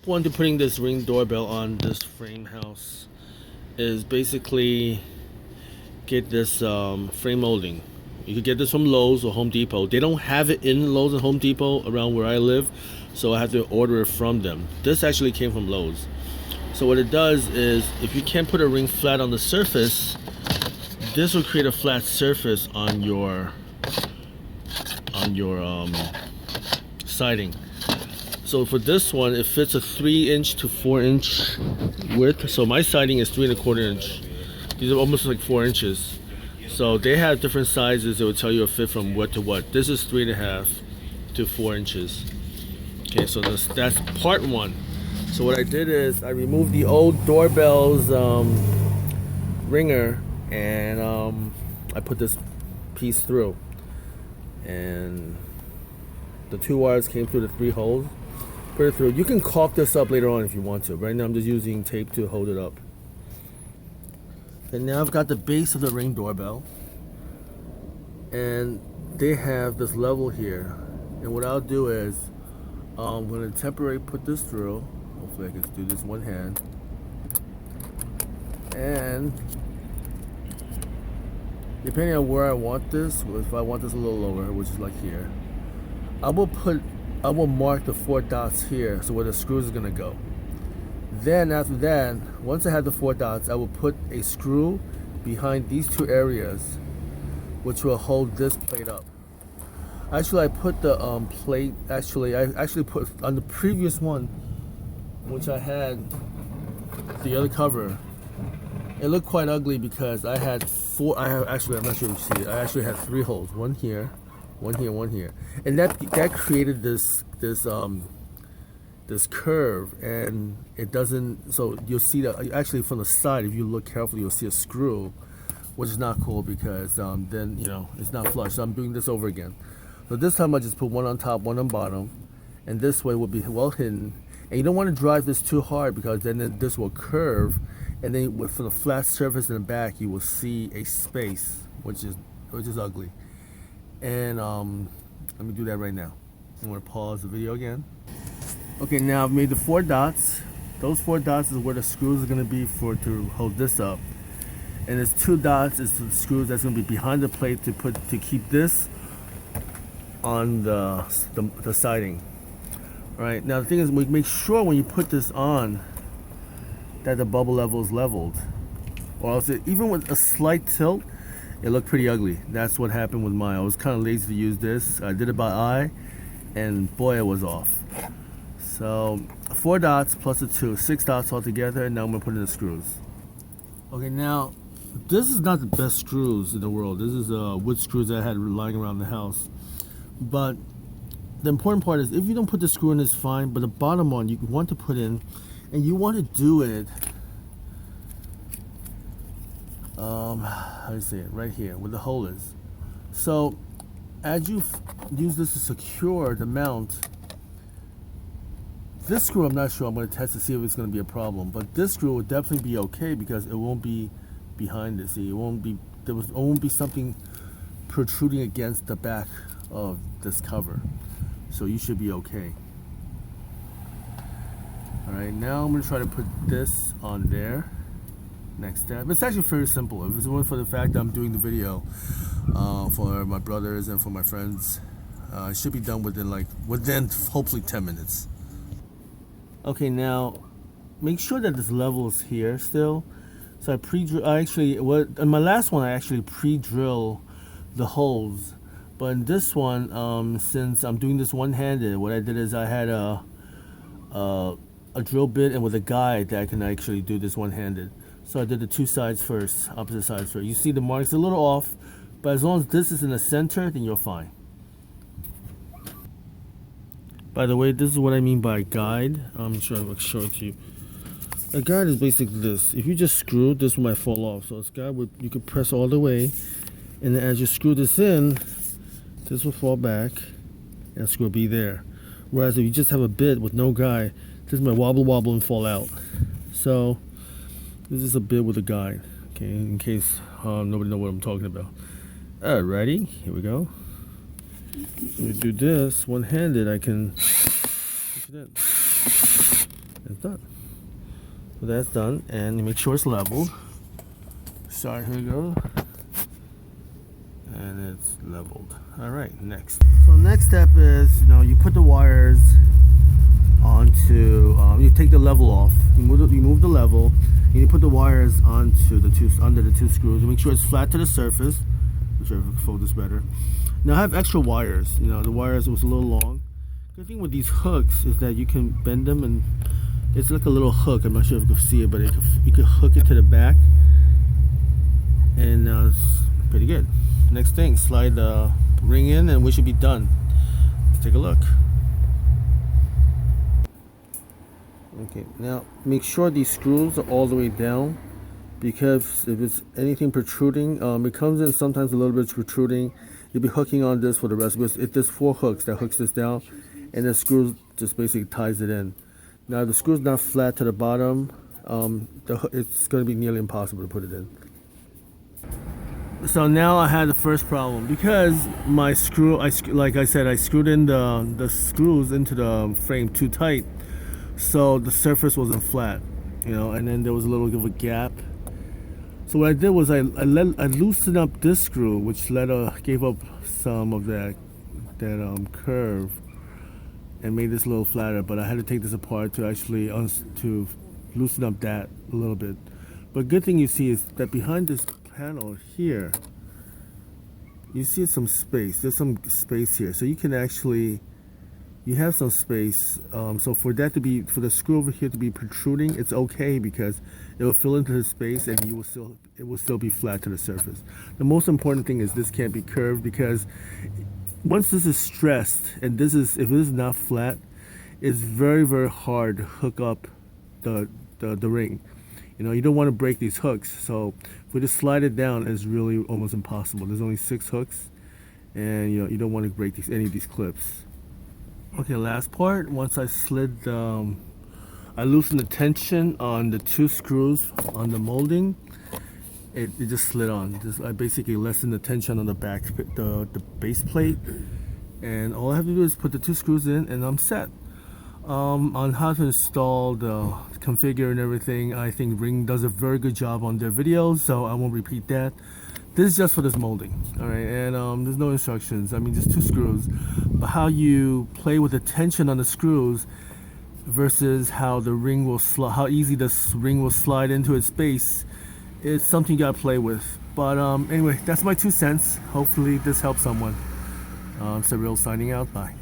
Step one to putting this Ring doorbell on this frame house is basically get this frame molding. You could get this from Lowe's or Home Depot. They don't have it in Lowe's and Home Depot around where I live, so I have to order it from them. This actually came from Lowe's. So what it does is, if you can't put a ring flat on the surface, this will create a flat surface on your siding. So for this one, it fits a 3-inch to 4-inch width. So my siding is 3¼ inch. These are almost like 4 inches. So they have different sizes. It will tell you a fit from what to what. This is 3½ to 4 inches. Okay, so that's part one. So what I did is I removed the old doorbell's ringer, and I put this piece through, and the 2 wires came through the 3 holes. Put it through. You can caulk this up later on if you want to. Right now I'm just using tape to hold it up. And now I've got the base of the Ring doorbell, and they have this level here. And what I'll do is I'm going to temporarily put this through. Hopefully I can do this one hand. And depending on where I want this, if I want this a little lower, which is like here, I will mark the 4 dots here, so where the screws are going to go. Then after that, once I have the 4 dots, I will put a screw behind these 2 areas, which will hold this plate up. Actually, I put the plate, I actually put on the previous one, which I had the other cover. It looked quite ugly because I had 4, I'm not sure if you see it, I actually had 3 holes, one here, one here, one here. And that created this curve, and it doesn't, so you'll see that actually from the side, if you look carefully, you'll see a screw, which is not cool because then, you know, it's not flush. So I'm doing this over again. So this time I just put one on top, one on bottom, and this way will be well hidden. And you don't want to drive this too hard because then this will curve, and then from the flat surface in the back, you will see a space, which is ugly. And let me do that right now. I'm going to pause the video again. Okay, now I've made the 4 dots. Those 4 dots is where the screws are going to be to hold this up. And there's 2 dots is the screws that's going to be behind the plate to keep this on the siding. All right, now the thing is, we make sure when you put this on that the bubble level is leveled, or else even with a slight tilt, it looked pretty ugly. That's what happened with mine. I was kind of lazy to use this. I did it by eye, and boy, it was off. So 4 dots plus the 2, 6 dots altogether, and now I'm gonna put in the screws. Okay, now this is not the best screws in the world. This is wood screws that I had lying around the house. But the important part is, if you don't put the screw in, it's fine. But the bottom one you want to put in, and you want to do it. How do you say it? Right here, where the hole is. So as you use this to secure the mount. This screw, I'm not sure. I'm going to test to see if it's going to be a problem. But this screw will definitely be okay because it won't be behind it. See, there won't be something protruding against the back of this cover. So you should be okay. All right, now I'm going to try to put this on there. Next step. It's actually very simple. If it wasn't for the fact that I'm doing the video for my brothers and for my friends, it should be done within hopefully 10 minutes. Okay, now make sure that this level is here still. So in my last one I actually pre-drill the holes, but in this one, since I'm doing this one-handed, what I did is I had a drill bit and with a guide that I can actually do this one-handed. So I did the 2 sides first, opposite sides first. You see the marks a little off, but as long as this is in the center, then you're fine. By the way, this is what I mean by guide. I'm sure I'll show it to you. A guide is basically this. If you just screw, this might fall off. So this guide you could press all the way, and then as you screw this in, this will fall back, and the screw will be there. Whereas if you just have a bit with no guide, this might wobble and fall out. So this is a bit with a guide. Okay, in case nobody knows what I'm talking about. Alrighty, here we go. When we do this one-handed, I can push it in. done. So that's done, and you make sure it's leveled. Sorry, here we go. And it's leveled. All right, next. So next step is, you put the wires onto. You take the level off. You move the level, and you put the wires onto under the two screws. You make sure it's flat to the surface. Whichever fold is better. Now I have extra wires. The wires was a little long. Good thing with these hooks is that you can bend them, and it's like a little hook. I'm not sure if you can see it, but you can hook it to the back, and it's pretty good. Next thing, slide the ring in, and we should be done. Let's take a look. Okay, now make sure these screws are all the way down, because if it's anything protruding, it comes in sometimes a little bit protruding. You'll be hooking on this for the rest, because there's 4 hooks that hooks this down, and the screws just basically ties it in. Now the screw's not flat to the bottom, it's going to be nearly impossible to put it in. So now I had the first problem, because my screw, like I said, I screwed in the screws into the frame too tight, so the surface wasn't flat, and then there was a little bit of a gap. So what I did was I loosened up this screw, which gave up some of that curve, and made this a little flatter. But I had to take this apart to actually to loosen up that a little bit. But good thing you see is that behind this panel here, you see some space. There's some space here, so you can actually, you have some space. So for the screw over here to be protruding, it's okay, because it will fill into the space, and it will still be flat to the surface. The most important thing is this can't be curved, because once this is stressed, and if this is not flat, it's very, very hard to hook up the ring. You don't want to break these hooks, so if we just slide it down, it's really almost impossible. There's only 6 hooks, and you don't want to break any of these clips. Okay, last part. Once I I loosened the tension on the 2 screws on the molding. It just slid on. I basically lessened the tension on the back, the base plate, and all I have to do is put the 2 screws in, and I'm set. On how to install the configure and everything, I think Ring does a very good job on their videos, so I won't repeat that. This is just for this molding, all right, and there's no instructions. I mean, just 2 screws, but how you play with the tension on the screws versus how how easy this ring will slide into its base, it's something you gotta play with. But anyway, that's my 2 cents. Hopefully this helps someone. It's Real signing out. Bye.